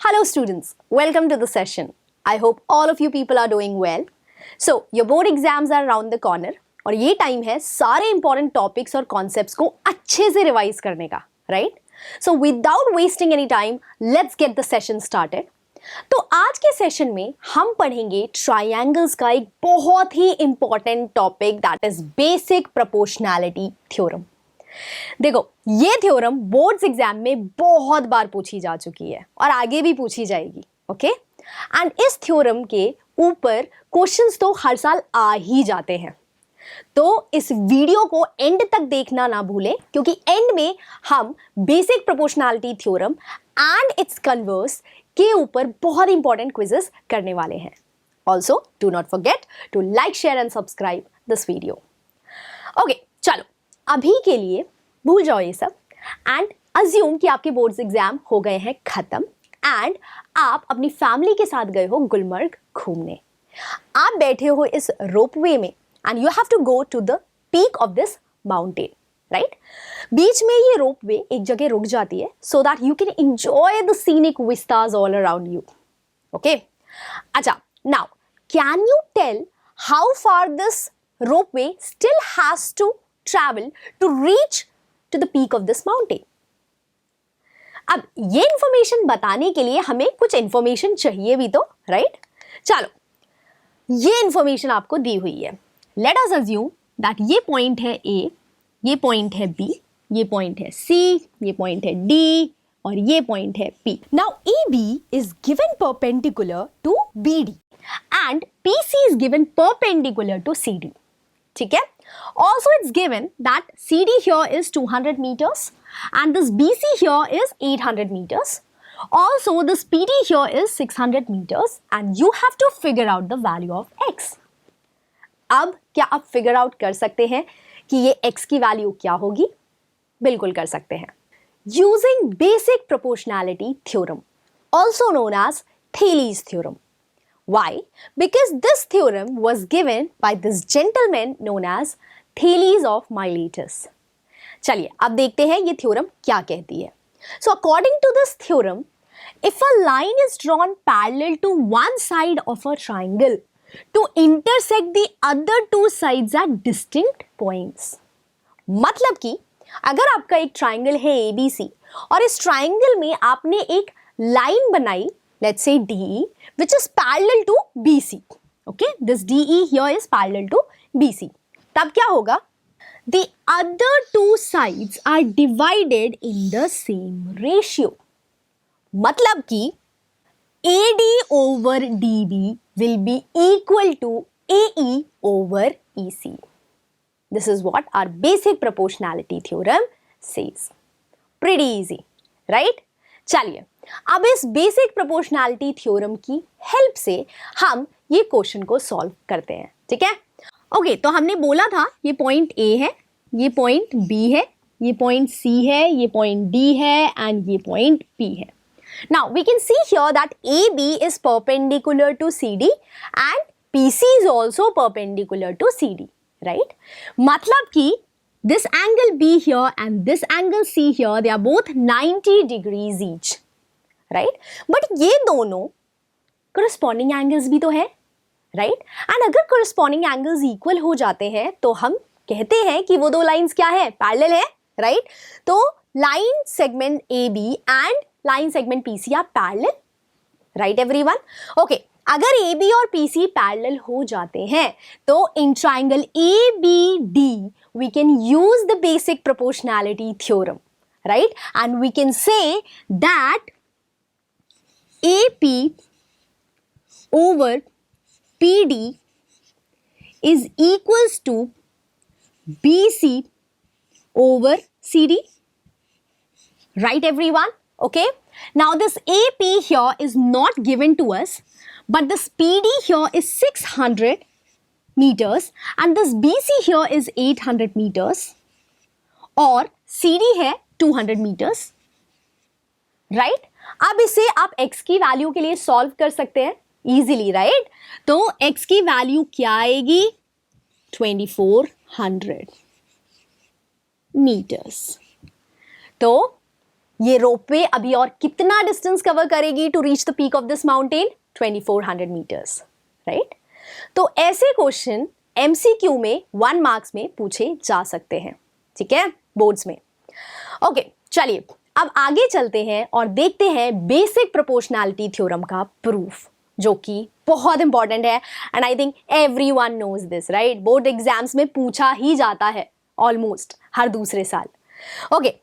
Hello students, welcome to the session. I hope all of you people are doing well. So, your board exams are around the corner और ये time है सारे important topics और concepts को अच्छे से revise करने का, right? So, without wasting any time, let's get the session started. तो आज के सेशन में हम पढ़ेंगे ट्रायंगल्स का एक बहुत ही important topic that is basic proportionality theorem. देखो, ये थ्योरम बोर्ड्स एग्जाम में बहुत बार पूछी जा चुकी है और आगे भी पूछी जाएगी, ओके? एंड इस थ्योरम के ऊपर क्वेश्चंस तो हर साल आ ही जाते हैं, तो इस वीडियो को एंड तक देखना ना भूलें क्योंकि एंड में हम basic proportionality theorem and its converse के ऊपर बहुत इंपॉर्टेंट क्विजेस करने वाले हैं। Also do not forget to like, share and subscribe this video. Okay, चलो अभी के लिए भूल जाओ ये सब एंड अज्यूम कि आपके बोर्ड्स एग्जाम हो गए हैं खत्म एंड आप अपनी फैमिली के साथ गए हो गुलमर्ग घूमने। आप बैठे हो इस रोपवे में and you have to go to the peak of this mountain, right? बीच में ये रोपवे एक जगह रुक जाती है so that you can enjoy the scenic vistas all around you, okay? अच्छा, now can you tell how far this ropeway still has to travel to reach to the peak of this mountain? अब ये information बताने के लिए हमें कुछ information चाहिए भी तो, राइट? चलो, ये इंफॉर्मेशन आपको दी हुई है। लेट अस अज्यूम दैट ये पॉइंट है ए, ये पॉइंट है बी, ये पॉइंट है सी, ये पॉइंट है डी और ये पॉइंट है P. Now A B is given perpendicular to B D and P C is given perpendicular to C D, ठीक है? Also, it's given that CD here is 200 meters and this BC here is 800 meters. Also, this PD here is 600 meters and you have to figure out the value of x. अब क्या आप figure out कर सकते हैं कि ये x की value क्या होगी? बिल्कुल कर सकते हैं। Using basic proportionality theorem, also known as Thales theorem. Why? Because this theorem was given by this gentleman known as Thales of Miletus. चलिए अब देखते हैं ये थ्योरम क्या कहती है। So according to this theorem, if a line is drawn parallel to one side of a triangle to intersect the other two sides at distinct points, मतलब कि अगर आपका एक ट्राइंगल है ABC और इस ट्राइंगल में आपने एक लाइन बनाई, let's say DE, which is parallel to BC. Okay, this DE here is parallel to BC. तब क्या होगा? The other two sides are divided in the same ratio. मतलब कि AD over DB will be equal to AE over EC. This is what our basic proportionality theorem says. Pretty easy, right? चलिए अब इस basic proportionality theorem की help से हम ये question को सॉल्व करते हैं, ठीक है? ओके, तो हमने बोला था ये पॉइंट ए है, ये पॉइंट बी है, ये पॉइंट सी है, ये पॉइंट डी है एंड ये पॉइंट पी है। Now we can see here that A B is perpendicular to C D and P C is also perpendicular to C D, right? मतलब कि this angle B here and this angle C here, they are both 90 degrees each, right? But ये दोनों corresponding angles भी तो है, right? And अगर corresponding angles equal हो जाते हैं तो हम कहते हैं कि वो दो lines क्या है? Parallel है, right? तो line segment AB and line segment PC are parallel, right everyone? Okay. अगर AB और PC पैरेलल हो जाते हैं तो in triangle ABD we can use the basic proportionality theorem, right? And we can say that AP over PD is equals to BC over CD, right everyone? Okay, now this AP here is not given to us, but this PD here is 600 meters and this BC here is 800 meters और CD है 200 meters, right? अब इसे आप x की value के लिए solve कर सकते हैं easily, right? तो x की वैल्यू क्या आएगी? 2400 meters. तो ये रोपवे अभी और कितना डिस्टेंस कवर करेगी to reach the peak of this mountain? 2400 meters, right? तो ऐसे क्वेश्चन एमसीक्यू में 1 मार्क्स में पूछे जा सकते हैं, ठीक है, बोर्ड्स में। ओके, चलिए अब आगे चलते हैं और देखते हैं बेसिक प्रोपोर्शनैलिटी थ्योरम का प्रूफ, जो कि बहुत इंपॉर्टेंट है and I think everyone knows this, right? Board exams में पूछा ही जाता है ऑलमोस्ट हर दूसरे साल। ओके,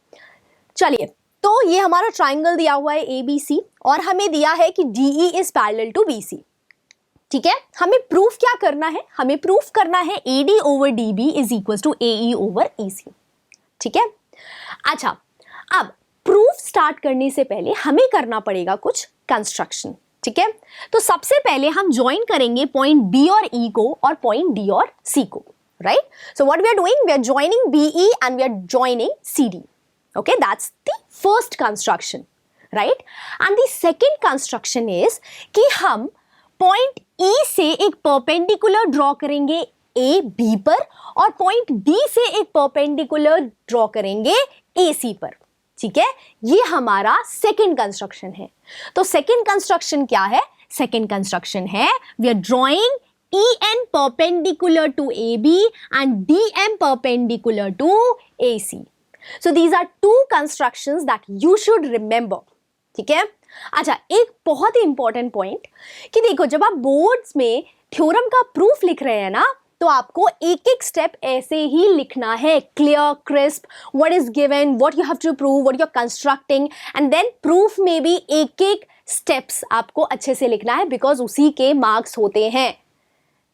चलिए, तो ये हमारा ट्राइंगल दिया हुआ है ABC और हमें दिया है कि DE is parallel to BC, ठीक है? हमें प्रूफ क्या करना है? हमें प्रूफ करना है AD over DB is equal to AE over EC, ठीक है? अच्छा, अब प्रूफ स्टार्ट करने से पहले हमें करना पड़ेगा कुछ कंस्ट्रक्शन, ठीक है? तो सबसे पहले हम ज्वाइन करेंगे पॉइंट B और E को और पॉइंट D और C को, राइट? So what we are doing, we are joining BE and we are joining CD. Okay, that's the first construction, right? And the second construction is कि हम point E से एक perpendicular draw करेंगे AB पर और point D से एक perpendicular draw करेंगे AC पर, ठीक है? ये हमारा second construction है। तो second construction क्या है? Second construction है we are drawing EN perpendicular to AB and DM perpendicular to AC. So these are two constructions that you should remember, ठीक है? अच्छा, एक बहुत ही इंपॉर्टेंट पॉइंट कि देखो, जब आप बोर्ड्स में थ्योरम का प्रूफ लिख रहे हैं ना, तो आपको एक एक स्टेप ऐसे ही लिखना है, clear, crisp, what is given, what you have to prove, what you are constructing, and then proof में भी एक एक स्टेप्स आपको अच्छे से लिखना है, बिकॉज उसी के मार्क्स होते हैं,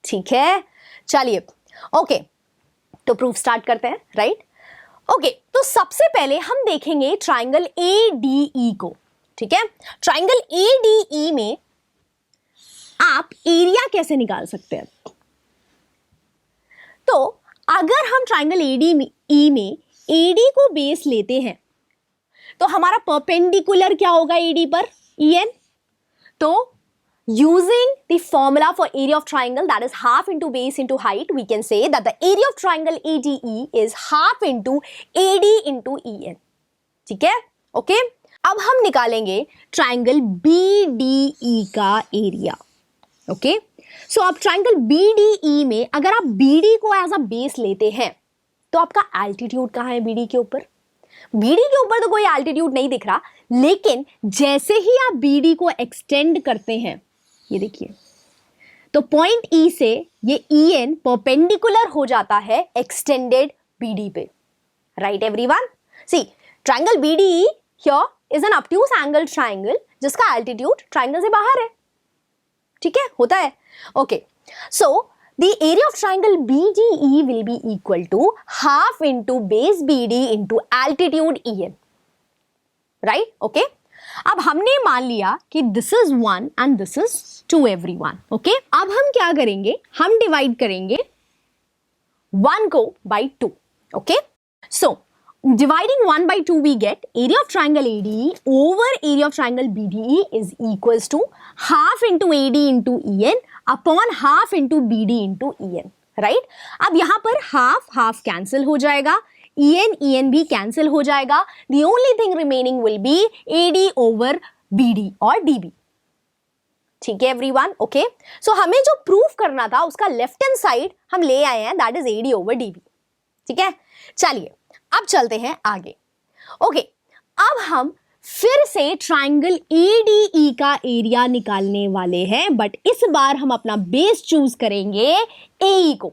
ठीक है? चलिए, ओके, तो प्रूफ स्टार्ट करते हैं, राइट? ओके, तो सबसे पहले हम देखेंगे ट्राइंगल ADE को, ठीक है? ट्राइंगल ADE में आप एरिया कैसे निकाल सकते हैं? तो अगर हम ट्राइंगल ADE में AD को बेस लेते हैं तो हमारा परपेंडिकुलर क्या होगा AD पर? EN. तो using the formula for area of triangle, that is half into base into height, we can say that the area of triangle ADE is half into AD into EN, ठीक है? Okay, अब हम निकालेंगे triangle BDE का area, okay? सो आप triangle BDE में अगर आप BD को एज अ बेस लेते हैं तो आपका एल्टीट्यूड कहाँ है BD के ऊपर? BD के ऊपर तो कोई एल्टीट्यूड नहीं दिख रहा, लेकिन जैसे ही आप BD को एक्सटेंड करते हैं, ये देखिए, तो पॉइंट E से ये EN परपेंडिकुलर हो जाता है एक्सटेंडेड BD पे, right everyone? See, triangle BDE here is an obtuse angle triangle जिसका एल्टीट्यूड ट्राइंगल से बाहर है, ठीक है? होता है, okay. So the area of triangle BDE will be equal to half into base BD into altitude EN, right? Okay? अब हमने मान लिया कि this is 1 and this is 2 everyone, okay? अब हम क्या करेंगे? हम डिवाइड करेंगे 1 को by 2, okay? So dividing 1 by 2 we get area of triangle ADE over area of triangle BDE is equals to half into AD into EN upon half into BD into EN, right? अब यहाँ पर half cancel हो जाएगा, EN भी cancel हो जाएगा, the only thing remaining will be AD over BD और DB, ठीक है एवरीवन? ओके, सो हमें जो प्रूफ करना था उसका लेफ्ट हैंड साइड हम ले आए हैं, that is AD over DB, ठीक है? चलिए अब चलते हैं आगे, ओके। अब हम फिर से ट्राइंगल ADE का एरिया निकालने वाले हैं, बट इस बार हम अपना बेस चूज करेंगे AE को।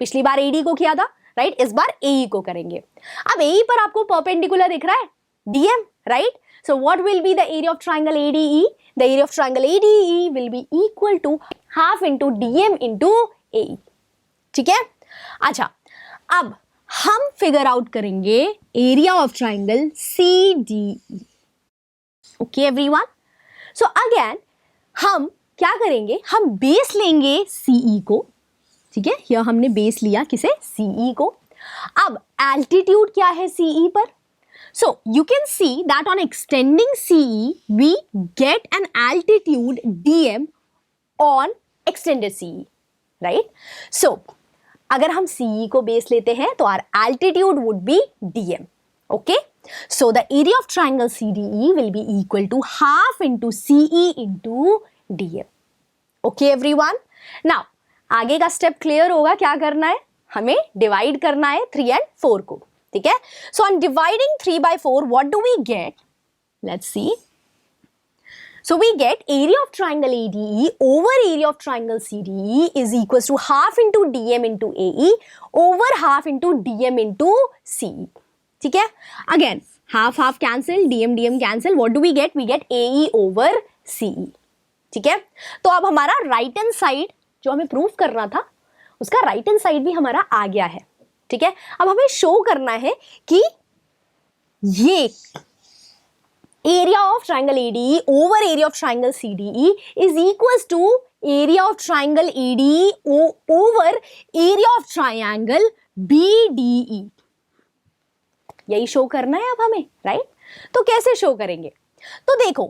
पिछली बार AD को किया था, राइट? इस बार AE को करेंगे। अब AE पर आपको परपेंडिकुलर दिख रहा है DM, राइट? So what will be the area of triangle ADE? The area of triangle ADE will be equal to half into DM into AE, ठीक है? अच्छा, अब हम फिगर आउट करेंगे area of triangle CDE, okay everyone? So again हम क्या करेंगे? हम बेस लेंगे CE को, ठीक है? यह हमने बेस लिया किसे? CE को। अब एल्टीट्यूड क्या है CE पर? So you can see that on extending CE we get an altitude DM on extended CE, right? सो अगर हम CE को बेस लेते हैं तो our altitude would be DM, okay? So the area of triangle CDE will be equal to half into CE into DM. Okay everyone? Now आगे का step clear होगा, क्या करना है, हमें डिवाइड करना है 3 and 4 को, ठीक है. So on dividing 3 by 4, what do we get? Let's see. So we get area of triangle ADE over area of triangle CDE is equals to half into DM into AE over half into DM into CE. ठीक है. Again half half cancel, DM DM cancel. What do we get? We get AE over CE. ठीक है. तो अब हमारा right hand side जो हमें proof करना था उसका राइट हैंड साइड भी हमारा आ गया है. ठीक है. अब हमें शो करना है कि ये area of triangle ADE over area of triangle CDE is equals to area of triangle ADE over area of triangle BDE. यही शो करना है अब हमें, राइट? तो कैसे शो करेंगे? तो देखो,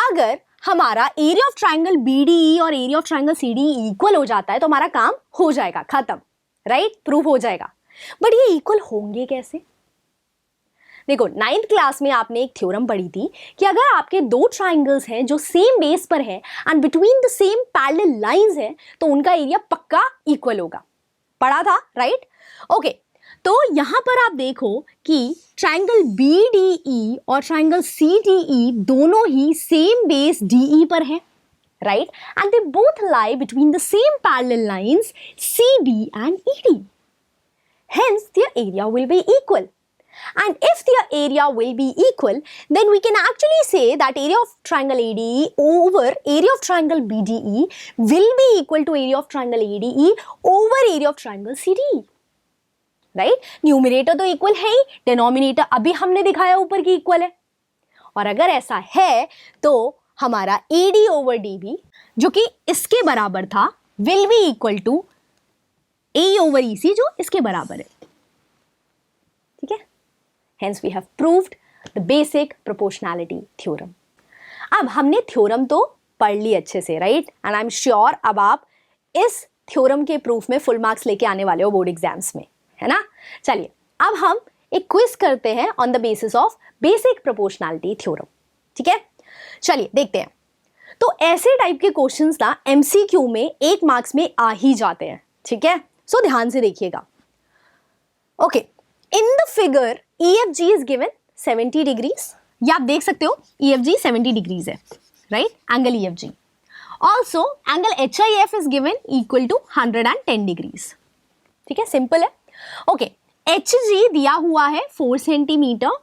अगर हमारा एरिया ऑफ ट्राइंगल BDE और area of triangle CDE equal हो जाता है तो हमारा काम हो जाएगा, खत्म, राइट? प्रूफ हो जाएगा. बट ये इक्वल होंगे कैसे? देखो 9th क्लास में आपने एक थ्योरम पढ़ी थी कि अगर आपके दो ट्राइंगल्स हैं जो सेम बेस पर है and between the same parallel lines है तो उनका एरिया पक्का इक्वल होगा. पढ़ा था, राइट? ओके. तो यहां पर आप देखो कि ट्राइंगल BDE और ट्राइंगल CDE दोनों ही सेम बेस DE पर है, right? And they both lie between the same parallel lines CD and ED. Hence their area will be equal. And if their area will be equal, then we can actually say that area of triangle ADE over area of triangle BDE will be equal to area of triangle ADE over area of triangle CDE. Right? Numerator तो equal है ही, denominator अभी हमने दिखाया ऊपर की equal है. और अगर ऐसा है तो हमारा AD over DB जो कि इसके बराबर था will be equal to A over EC जो इसके बराबर है. ठीक है? Hence we have proved the basic proportionality theorem. अब हमने थ्योरम तो पढ़ ली अच्छे से, right? And I am sure अब आप इस थ्योरम के प्रूफ में फुल मार्क्स लेके आने वाले हो बोर्ड एग्जाम्स में, है ना? चलिए अब हम एक क्विज करते हैं on the basis of basic proportionality theorem. ठीक है, चलिए देखते हैं. तो ऐसे टाइप के क्वेश्चंस ना MCQ में 1 मार्क्स में आ ही जाते हैं. ठीक है, सो ध्यान से देखिएगा. Okay, in the figure EFG is given 70 degrees. ये आप देख सकते हो EFG 70 degrees है, right? Angle EFG. Also angle HIF is given equal to 110 degrees. ठीक है, सिंपल है. ओके, HG दिया हुआ है 4 centimetre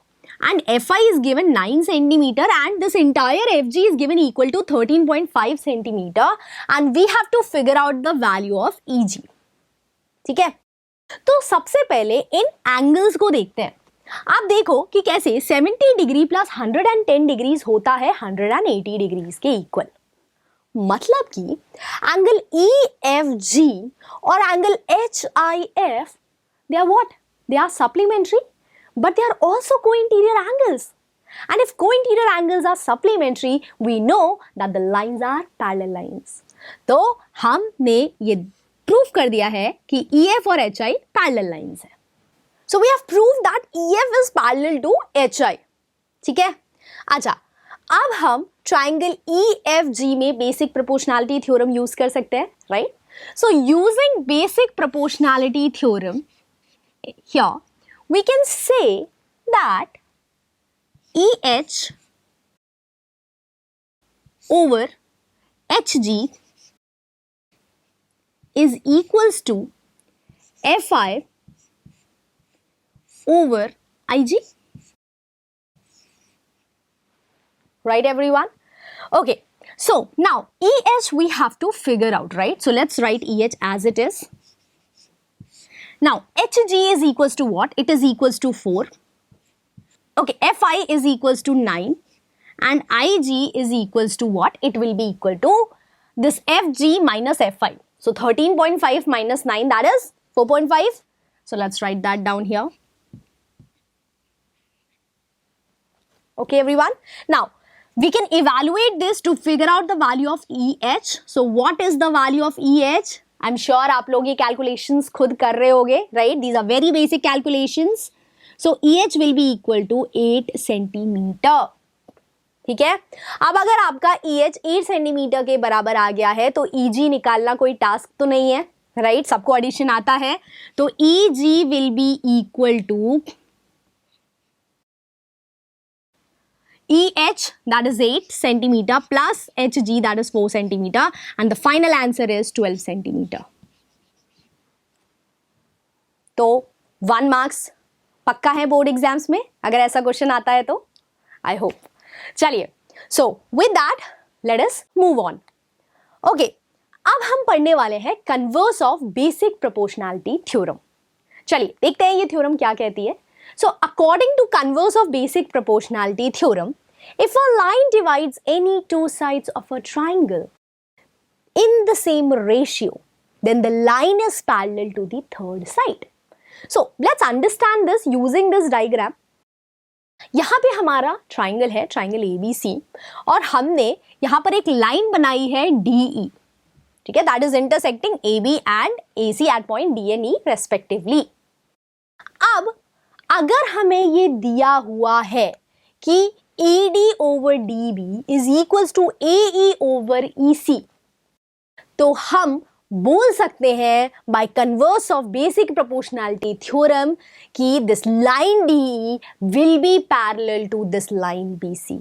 and FI is given 9 centimeter and this entire FG is given equal to 13.5 centimeter and we have to figure out the value of EG. ठीक है, तो सबसे पहले इन एंगल्स को देखते हैं. आप देखो कि कैसे 70 डिग्री प्लस 110 डिग्रीज होता है 180 डिग्रीज के इक्वल. मतलब कि एंगल EFG और angle HIF they are what? They are supplementary, but they are also co-interior angles. And if co-interior angles are supplementary, we know that the lines are parallel lines. तो हमने ये proof कर दिया है कि EF और HI parallel lines है. So we have proved that EF is parallel to HI. ठीक है? अच्छा, अब हम ट्राइंगल EFG में बेसिक प्रोपोर्शनैलिटी थ्योरम यूज कर सकते हैं, right? So using basic proportionality theorem here we can say that EH over HG is equals to FI over IG. Right everyone? Okay, so now EH we have to figure out, right? So let's write EH as it is. Now HG is equals to what? It is equals to 4. Okay, FI is equals to 9 and IG is equals to what? It will be equal to this FG minus FI. So 13.5 minus 9, that is 4.5. So let's write that down here. Okay everyone, now we can evaluate this to figure out the value of EH. So what is the value of EH? I'm sure आप लोग ये calculations खुद कर रहे होगे, right? These are very basic calculations. So EH will be equal to 8 centimetre. ठीक है, अब अगर आपका EH 8 सेंटीमीटर के बराबर आ गया है तो EG निकालना कोई टास्क तो नहीं है, राइट? सबको एडिशन आता है, तो EG will be equal to EH that is 8 centimeter plus HG that is 4 centimeter and the final answer is 12 centimeter. तो 1 मार्क्स पक्का है बोर्ड एग्जाम्स में अगर ऐसा क्वेश्चन आता है तो, आई होप। चलिए, so with that let us move on. Okay, अब हम पढ़ने वाले हैं converse of basic proportionality theorem. चलिए देखते हैं ये थ्योरम क्या कहती है। So according to converse of basic proportionality theorem, if a line divides any two sides of a triangle in the same ratio, then the line is parallel to the third side. So let's understand this using this diagram. यहाँ पे हमारा triangle है, triangle ABC, और हमने यहाँ पर एक line बनाई है DE, ठीक है, that is intersecting AB and AC at point D and E respectively. अब अगर हमें ये दिया हुआ है कि AD over DB is equals to AE over EC, तो हम बोल सकते हैं by converse of basic proportionality theorem कि this line DE will be parallel to this line BC.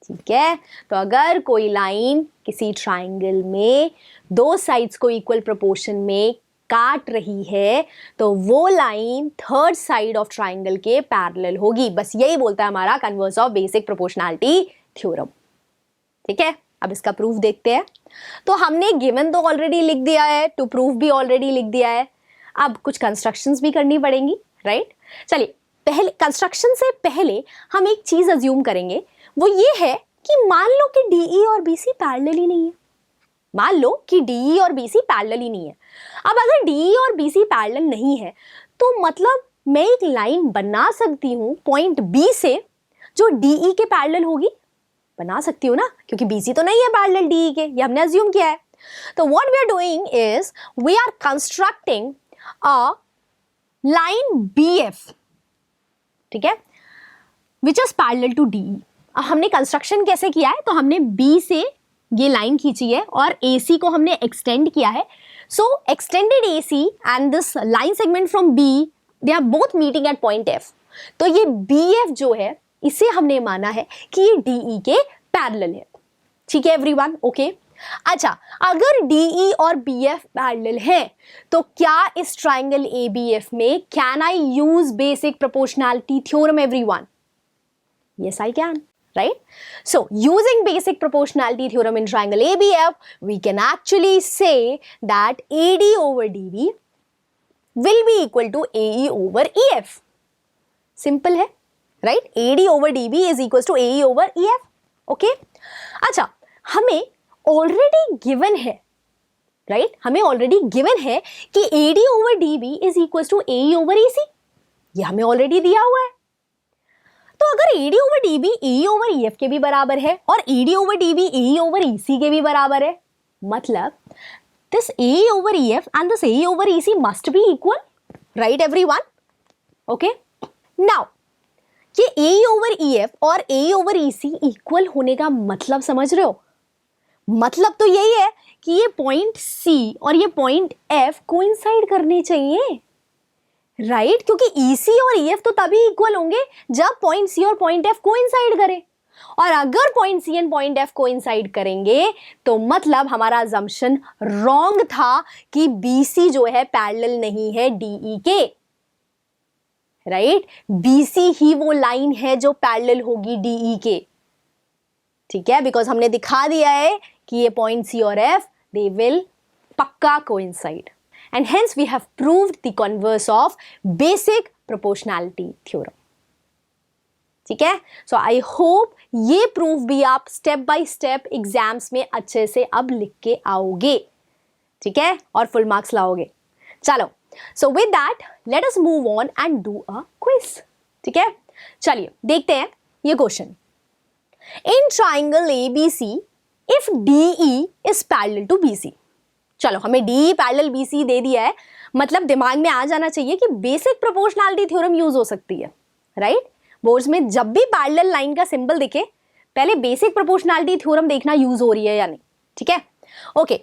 ठीक है, तो अगर कोई लाइन किसी ट्राइंगल में दो साइड्स को इक्वल प्रोपोर्शन में काट रही है तो वो line third side of triangle के पैरेलल होगी। बस यही बोलता है हमारा converse of basic proportionality theorem. ठीक है, अब इसका प्रूफ देखते हैं। तो हमने गिवन तो ऑलरेडी लिख दिया है, टू प्रूफ भी ऑलरेडी लिख दिया है, अब कुछ कंस्ट्रक्शंस भी करनी पड़ेंगी, राइट? चलिए, पहले कंस्ट्रक्शन से पहले हम एक चीज अज्यूम करेंगे, वो ये है कि मान लो कि DE और BC पैरेलल ही नहीं है। मान लो कि DE और BC पैरेलल ही नहीं है। अब अगर DE और BC पैरेलल नहीं है तो मतलब मैं एक लाइन बना सकती हूँ पॉइंट B से जो DE के पैरेलल होगी, बना सकती हूँ ना, क्योंकि BC तो नहीं है पैरेलल DE के, ये हमने अज्यूम किया है। तो what we are doing is we are constructing a line BF, ठीक है, which is parallel to DE। हमने कंस्ट्रक्शन कैसे किया है, तो हमने B से ये लाइन खींची है और AC को हमने एक्सटेंड किया है। So extended AC and this line segment from B, they are both meeting at point F। तो ये BF जो है इसे हमने माना है कि ये DE के पैरेलल है। ठीक है एवरीवन, ओके। अच्छा, अगर DE और BF पैरेलल है तो क्या इस ट्राइंगल ABF में can I use basic proportionality theorem everyone? Yes I can, right? So using basic proportionality theorem in triangle ABF, we can actually say that AD over DB will be equal to AE over EF. Simple है, right? AD over DB is equals to AE over EF. Okay? अच्छा, हमें already given है, right? हमें already given है कि AD over DB is equals to AE over EC. ये हमें already दिया हुआ है। तो अगर AD over DB AE over EF के भी बराबर है और AD over DB AE over EC के भी बराबर है, मतलब this AE over EF and this AE over EC must be equal, right everyone? Okay? Now, ये AE over EF और AE over EC इक्वल होने का मतलब समझ रहे हो? मतलब तो यही है कि ये पॉइंट C और ये पॉइंट F कोइंसाइड करने चाहिए, राइट? क्योंकि EC और EF तो तभी इक्वल होंगे जब पॉइंट C और पॉइंट F कोइंसाइड करें, और अगर point C and point F coincide करेंगे तो मतलब हमारा अजम्पशन रॉन्ग था कि BC जो है पैरेलल नहीं है DE के, राइट? BC ही वो लाइन है जो पैरेलल होगी DE के, ठीक है, बिकॉज हमने दिखा दिया है कि ये पॉइंट C और F दे विल पक्का coincide, and hence we have proved the converse of basic proportionality theorem. ठीक है, so I hope ये प्रूफ भी आप स्टेप बाय स्टेप एग्जाम्स में अच्छे से अब लिख के आओगे, ठीक है, और फुल मार्क्स लाओगे। चलो, so with that let us move on and do a quiz। ठीक है, चलिए देखते हैं ये question. In triangle ABC, if DE is parallel to BC, चलो हमें DE पैरेलल BC दे दिया है, मतलब दिमाग में आ जाना चाहिए कि बेसिक प्रोपोर्शनैलिटी थ्योरम यूज हो सकती है, राइट? बोर्ड्स में जब भी पैरेलल लाइन का सिंबल दिखे पहले बेसिक प्रोपोर्शनैलिटी थ्योरम देखना यूज हो रही है या नहीं, ठीक है? ओके,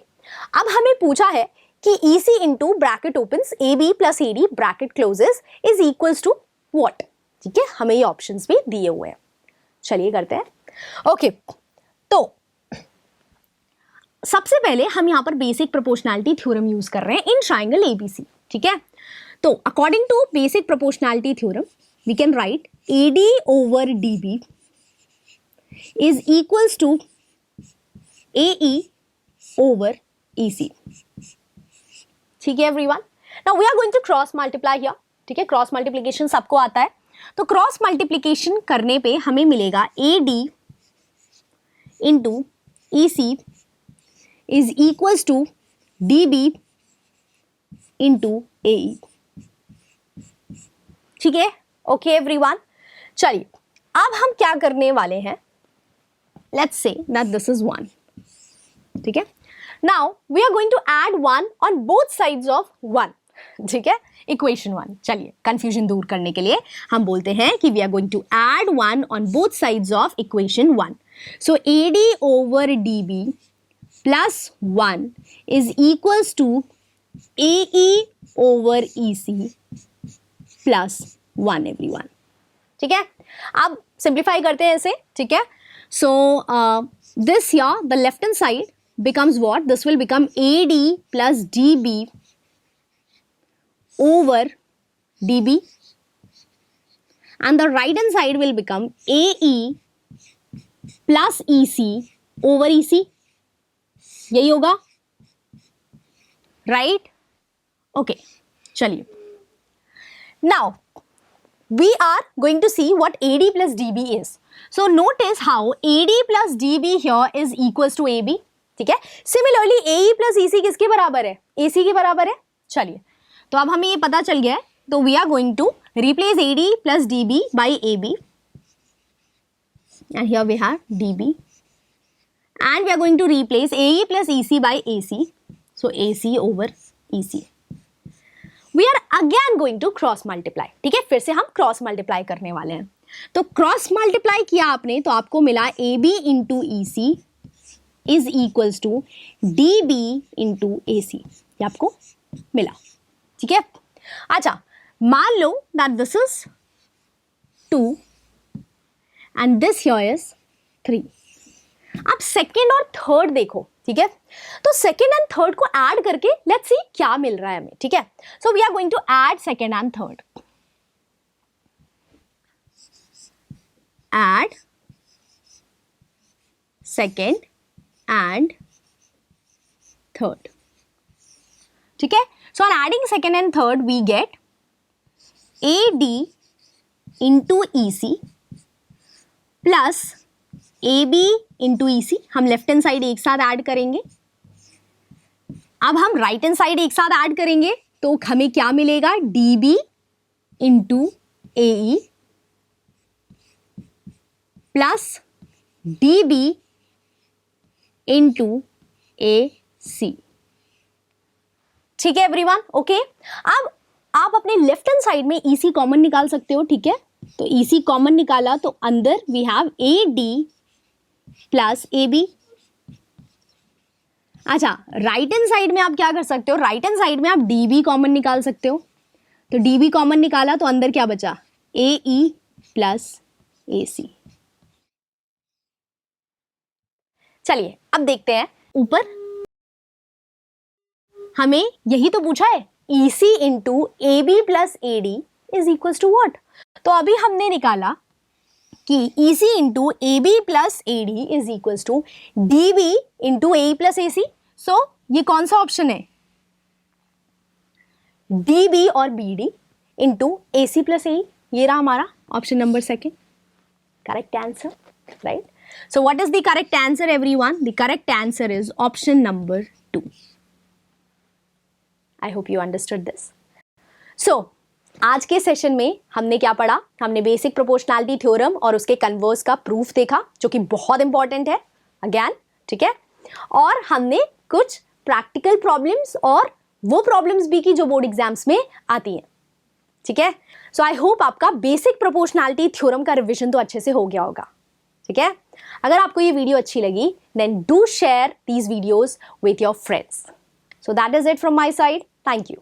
अब हमें पूछा है कि EC into bracket opens AB plus AD bracket closes is equals to what, ठीक है? हमें ये ऑप्शंस भी दिए हुए हैं, चलिए करते हैं। ओके, तो सबसे पहले हम यहाँ पर बेसिक प्रोपोर्शनैलिटी थ्योरम यूज कर रहे हैं इन ट्राइंगल ABC, ठीक है? तो according to basic proportionality theorem we can write AD over DB is equals to AE over EC, ठीक है everyone? Now we are going to cross multiply here, ठीक है? क्रॉस मल्टीप्लिकेशन सबको आता है, तो क्रॉस मल्टीप्लिकेशन करने पे हमें मिलेगा AD into EC is equals to DB into AE, ठीक है? ओके एवरीवन, चलिए अब हम क्या करने वाले हैं, let's say that this is 1, ठीक है? Now we are going to add 1 on both sides of 1, ठीक है? इक्वेशन 1। चलिए कंफ्यूजन दूर करने के लिए हम बोलते हैं कि we are going to add 1 on both sides of equation 1। So AD over DB plus 1 is equals to AE over EC plus 1 everyone, ठीक है? अब सिंप्लीफाई करते हैं इसे, ठीक है? So this here the left hand side becomes what? This will become AD plus DB over DB, and the right hand side will become AE plus EC over EC, यही होगा, राइट? ओके, चलिए now we are going to see what AD plus DB is. So notice how AD plus DB here is equals to AB, ठीक है? Similarly AE plus EC किसके बराबर है? AC के बराबर है। चलिए, तो अब हमें ये पता चल गया है, तो we are going to replace AD plus DB by AB, and here we have DB, and we are going to replace AE plus EC by AC, so AC over EC. We are again going to cross multiply, ठीक है? फिर से हम cross multiply करने वाले हैं, तो cross multiply किया आपने तो आपको मिला AB into EC is equals to DB into AC, ये आपको मिला, ठीक है? अच्छा, मान लो that this is 2 and this here is 3। अब सेकेंड और थर्ड देखो, ठीक है? तो सेकेंड एंड थर्ड को ऐड करके लेट्स सी क्या मिल रहा है हमें, ठीक है? So we are going to add second and third, add second and third, ठीक है? So on adding second and third we get AD into EC plus AB into EC, हम लेफ्ट हैंड साइड एक साथ add करेंगे, अब हम right hand side एक साथ ऐड करेंगे तो हमें क्या मिलेगा? DB into AE plus DB into AC, ठीक है एवरीवन? ओके, अब आप अपने लेफ्ट हैंड साइड में EC कॉमन निकाल सकते हो, ठीक है? तो EC कॉमन निकाला तो अंदर we have AD plus AB। अच्छा, राइट हैंड साइड में आप क्या कर सकते हो? राइट हैंड साइड में आप DB कॉमन निकाल सकते हो, तो DB कॉमन निकाला तो अंदर क्या बचा? AE plus AC। चलिए अब देखते हैं, ऊपर हमें यही तो पूछा है, EC into AB plus AD is equals to what? तो अभी हमने निकाला कि EC into AB plus AD is equals to DB into AE plus AC। सो ये कौन सा ऑप्शन है? DB और BD into AC plus AE, ये रहा हमारा option number second, correct answer, right? So what is the correct answer everyone? The correct answer is option number 2. I hope you understood this. So आज के session में हमने क्या पढ़ा? हमने बेसिक प्रोपोर्शनैलिटी थ्योरम और उसके कन्वर्स का प्रूफ देखा, जो कि बहुत इंपॉर्टेंट है अगेन, ठीक है? और हमने कुछ प्रैक्टिकल प्रॉब्लम्स और वो प्रॉब्लम्स भी की जो बोर्ड एग्जाम्स में आती हैं, ठीक है। सो आई होप आपका बेसिक प्रोपोर्शनैलिटी थ्योरम का रिविजन तो अच्छे से हो गया होगा, ठीक है। अगर आपको ये वीडियो अच्छी लगी then do share these videos with your friends. So that is it from my side, thank you.